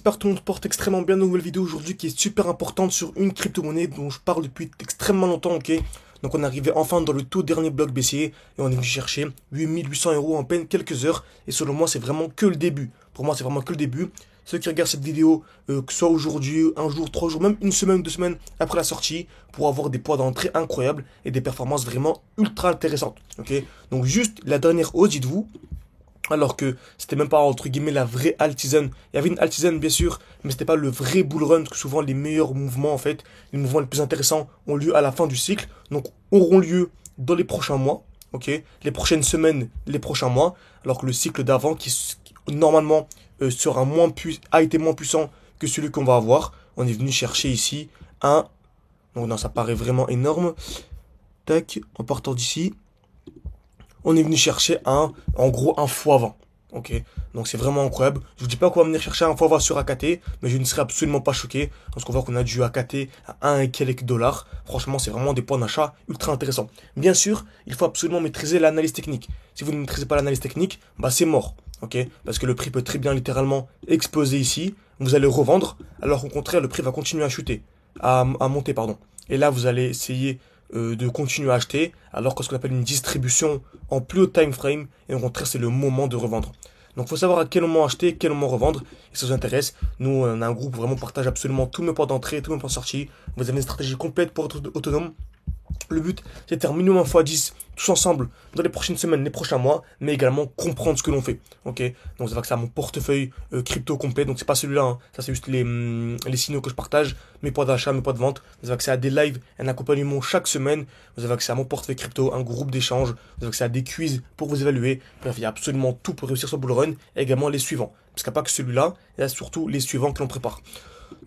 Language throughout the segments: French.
j'espère que tout le monde se porte extrêmement bien. Une nouvelle vidéo aujourd'hui qui est super importante sur une crypto-monnaie dont je parle depuis extrêmement longtemps, ok. Donc on est arrivé enfin dans le tout dernier bloc baissier et on est venu chercher 8800 € en peine quelques heures. Et selon moi, c'est vraiment que le début. Pour moi, c'est vraiment que le début. Ceux qui regardent cette vidéo, que ce soit aujourd'hui, un jour, 3 jours, même une semaine, 2 semaines après la sortie, pour avoir des poids d'entrée incroyables et des performances vraiment ultra intéressantes, ok. Donc juste la dernière hausse, dites-vous. Alors que c'était même pas entre guillemets la vraie alt-season. Il y avait une alt-season bien sûr, mais c'était pas le vrai bull run, parce que souvent les meilleurs mouvements en fait, les mouvements les plus intéressants ont lieu à la fin du cycle, donc auront lieu dans les prochains mois, ok, les prochaines semaines, les prochains mois, alors que le cycle d'avant qui normalement a été moins puissant que celui qu'on va avoir, on est venu chercher ici un, donc non ça paraît vraiment énorme, tac, en partant d'ici. On est venu chercher en gros, un x20. Ok, donc c'est vraiment incroyable. Je vous dis pas qu'on va venir chercher un x20 sur AKT, mais je ne serais absolument pas choqué parce qu'on voit qu'on a du AKT à 1 et quelques dollars. Franchement, c'est vraiment des points d'achat ultra intéressants. Bien sûr, il faut absolument maîtriser l'analyse technique. Si vous ne maîtrisez pas l'analyse technique, bah c'est mort. Ok, parce que le prix peut très bien littéralement exploser ici. Vous allez revendre, alors qu'au contraire, le prix va continuer à chuter, à monter, pardon. Et là, vous allez essayer de continuer à acheter, alors que ce qu'on appelle une distribution en plus haut time frame, et au contraire c'est le moment de revendre. Donc il faut savoir à quel moment acheter, quel moment revendre, et si ça vous intéresse, nous on a un groupe où vraiment on partage absolument tous mes points d'entrée, tous mes points de sortie, vous avez une stratégie complète pour être autonome. Le but, c'est de faire minimum x10 tous ensemble dans les prochaines semaines, les prochains mois, mais également comprendre ce que l'on fait. Ok, donc ça va que ça a mon portefeuille crypto complet. Donc c'est pas celui-là, hein. Ça c'est juste les signaux que je partage, mes points d'achat, mes points de vente. Vous avez accès à des lives, un accompagnement chaque semaine. Vous avez accès à mon portefeuille crypto, un groupe d'échange. Vous avez accès à des quiz pour vous évaluer. Bref, il y a absolument tout pour réussir ce bull run, et également les suivants. Parce qu'il n'y a pas que celui-là, il y a surtout les suivants que l'on prépare.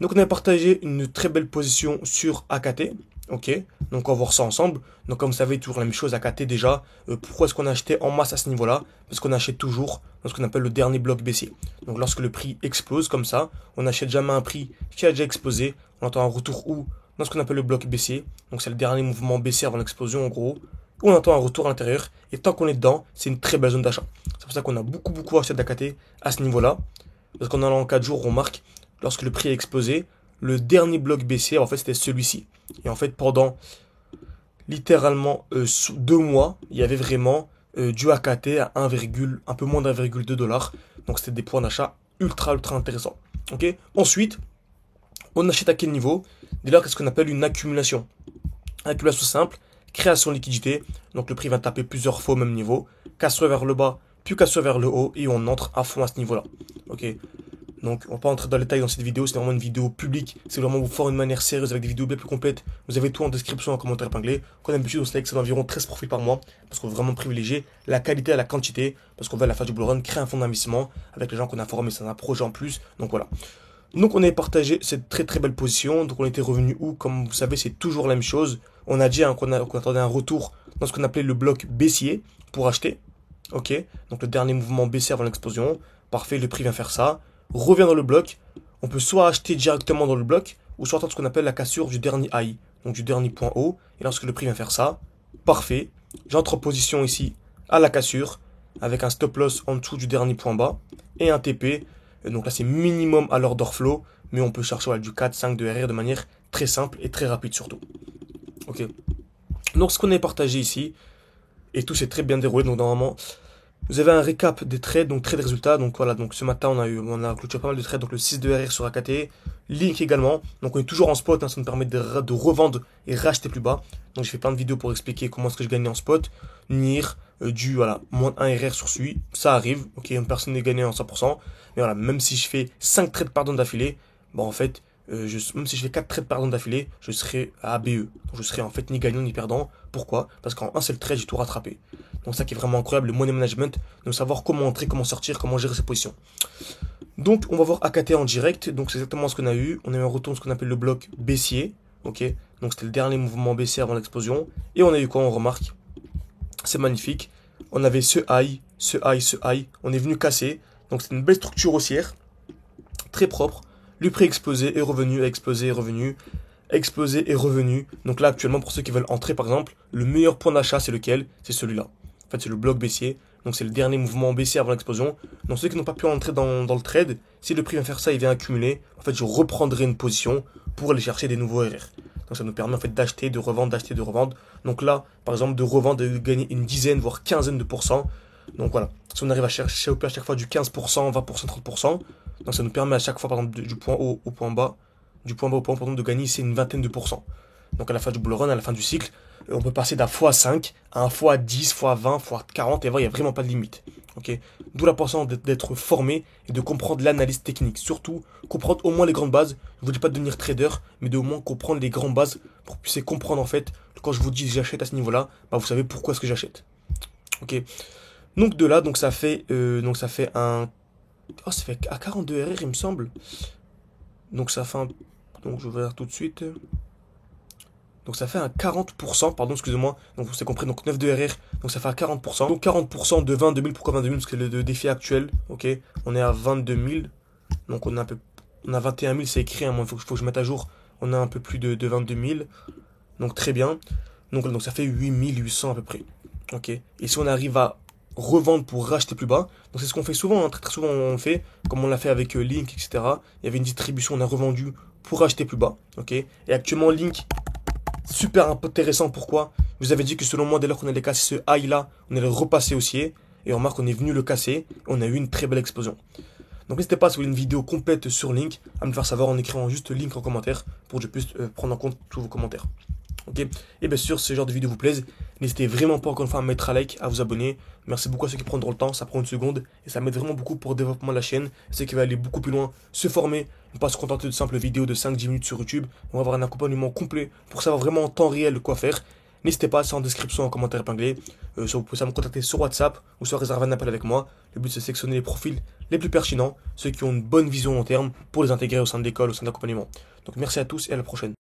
Donc on a partagé une très belle position sur AKT. Ok, donc on va voir ça ensemble. Donc comme vous savez, toujours la même chose AKT déjà. Pourquoi est-ce qu'on a acheté en masse à ce niveau-là? Parce qu'on achète toujours dans ce qu'on appelle le dernier bloc baissier. Donc lorsque le prix explose comme ça, on n'achète jamais un prix qui a déjà explosé. On entend un retour où? Dans ce qu'on appelle le bloc baissier. Donc c'est le dernier mouvement baissier avant l'explosion en gros. Où on entend un retour à l'intérieur. Et tant qu'on est dedans, c'est une très belle zone d'achat. C'est pour ça qu'on a beaucoup acheté d'AKT à ce niveau-là. Parce qu'en allant en 4 jours, on marque, lorsque le prix a explosé, le dernier bloc baissier, en fait, c'était celui-ci. Et en fait, pendant littéralement 2 mois, il y avait vraiment du AKT à un peu moins d'1,2 $. Donc, c'était des points d'achat ultra intéressants. Ok. Ensuite, on achète à quel niveau? Dès lors, qu'est-ce qu'on appelle une accumulation? Accumulation simple, création de liquidité. Donc, le prix va taper plusieurs fois au même niveau, casse-soit vers le bas, puis casse-soit vers le haut, et on entre à fond à ce niveau-là. Ok. Donc, on va pas entrer dans les détails dans cette vidéo, c'est vraiment une vidéo publique. C'est vraiment vous faire une manière sérieuse avec des vidéos bien plus complètes. Vous avez tout en description, en commentaire épinglé. Comme d'habitude, on select, c'est d'environ 13 profils par mois. Parce qu'on veut vraiment privilégier la qualité à la quantité. Parce qu'on veut à la fin du bull run créer un fonds d'investissement avec les gens qu'on a formés, c'est un projet en plus. Donc voilà. Donc on avait partagé cette très belle position. Donc on était revenu où? Comme vous savez, c'est toujours la même chose. On a dit qu'on attendait un retour dans ce qu'on appelait le bloc baissier pour acheter. Ok. Donc le dernier mouvement baissier avant l'explosion. Parfait, le prix vient faire ça. Revient dans le bloc, on peut soit acheter directement dans le bloc, ou soit attendre ce qu'on appelle la cassure du dernier high, donc du dernier point haut, et lorsque le prix vient faire ça, parfait, j'entre en position ici à la cassure, avec un stop loss en dessous du dernier point bas, et un TP, donc là c'est minimum à l'order flow, mais on peut chercher du 4-5 de RR de manière très simple et très rapide surtout. Ok. Donc ce qu'on a partagé ici, et tout s'est très bien déroulé, donc normalement... Vous avez un récap des trades, donc trades résultats. Donc voilà, donc ce matin on a clôturé pas mal de trades, donc le 6 de RR sur AKT, Link également. Donc on est toujours en spot, hein, ça nous permet de revendre et racheter plus bas. Donc j'ai fait plein de vidéos pour expliquer comment est-ce que je gagnais en spot. NIR, voilà, moins 1 RR sur celui, ça arrive. Ok, personne n'est gagné en 100%. Mais voilà, même si je fais 5 trades d'affilée, bon en fait, même si je fais 4 trades d'affilée, je serai à ABE. Donc je serai en fait ni gagnant ni perdant. Pourquoi? Parce qu'en un seul trade, j'ai tout rattrapé. Donc ça qui est vraiment incroyable, le money management, de savoir comment entrer, comment sortir, comment gérer ses positions. Donc on va voir AKT en direct, donc c'est exactement ce qu'on a eu. On a eu un retour de ce qu'on appelle le bloc baissier, ok. Donc c'était le dernier mouvement baissier avant l'explosion. Et on a eu quoi? On remarque, c'est magnifique. On avait ce high, ce high, ce high. On est venu casser, donc c'est une belle structure haussière, très propre. Le prix explosé est revenu, a explosé, est revenu. Explosé et revenu. Donc là actuellement pour ceux qui veulent entrer par exemple, le meilleur point d'achat c'est lequel? C'est celui-là. En fait c'est le bloc baissier. Donc c'est le dernier mouvement baissier avant l'explosion. Donc ceux qui n'ont pas pu entrer dans le trade, si le prix vient faire ça, il vient accumuler, en fait, je reprendrai une position pour aller chercher des nouveaux RR. Donc ça nous permet en fait d'acheter, de revendre, d'acheter, de revendre. Donc là, par exemple, de revendre et de gagner une dizaine, voire quinzaine de pourcents. Donc voilà, si on arrive à chercher à chaque fois du 15%, 20%, 30%, donc ça nous permet à chaque fois, par exemple, du point haut au point bas, du point bas au point haut, pardon, de gagner ici une vingtaine de pourcents. Donc à la fin du bull run, à la fin du cycle, on peut passer d'un x5 à un x10, x20, x40, et voir, il n'y a vraiment pas de limite. Okay, d'où l'importance d'être formé et de comprendre l'analyse technique. Surtout, comprendre au moins les grandes bases. Je ne vous dis pas de devenir trader, mais de au moins comprendre les grandes bases pour que vous puissiez comprendre en fait, quand je vous dis j'achète à ce niveau-là, bah, vous savez pourquoi est-ce que j'achète. Ok. Donc de là, donc ça fait un... Oh, ça fait à 42 RR, il me semble. Donc ça fait un... Donc je vais voir tout de suite. Donc ça fait un 40%, pardon, excusez-moi. Donc vous avez compris, donc 9 de RR, donc ça fait un 40%. Donc 40% de 22 000, pourquoi 22 000? Parce que le défi actuel, ok, on est à 22 000. Donc on a on a 21 000, c'est écrit, hein, il faut que je mette à jour. On a un peu plus de 22 000. Donc très bien. Donc ça fait 8 800 à peu près. Ok. Et si on arrive à revendre pour racheter plus bas, donc c'est ce qu'on fait souvent, hein, très souvent on le fait, comme on l'a fait avec Link, etc. Il y avait une distribution, on a revendu pour racheter plus bas. Ok. Et actuellement Link, super intéressant, pourquoi? Je vous avais dit que selon moi, dès lors qu'on allait casser ce high là, on allait repasser haussier. Et on remarque qu'on est venu le casser. Et on a eu une très belle explosion. Donc n'hésitez pas, si vous voulez une vidéo complète sur Link, à me faire savoir en écrivant juste Link en commentaire pour que je puisse prendre en compte tous vos commentaires. Ok. Et bien sûr, si ce genre de vidéo vous plaise, n'hésitez vraiment pas encore une fois à mettre un like, à vous abonner. Merci beaucoup à ceux qui prendront le temps, ça prend une seconde. Et ça m'aide vraiment beaucoup pour le développement de la chaîne. Ceux qui veulent aller beaucoup plus loin, se former, ne pas se contenter de simples vidéos de 5-10 minutes sur YouTube. On va avoir un accompagnement complet pour savoir vraiment en temps réel quoi faire. N'hésitez pas, c'est en description, en commentaire épinglé. Vous pouvez me contacter sur WhatsApp ou soit réserver un appel avec moi. Le but c'est de sélectionner les profils les plus pertinents, ceux qui ont une bonne vision long terme pour les intégrer au sein de l'école, au sein d'accompagnement. Donc merci à tous et à la prochaine.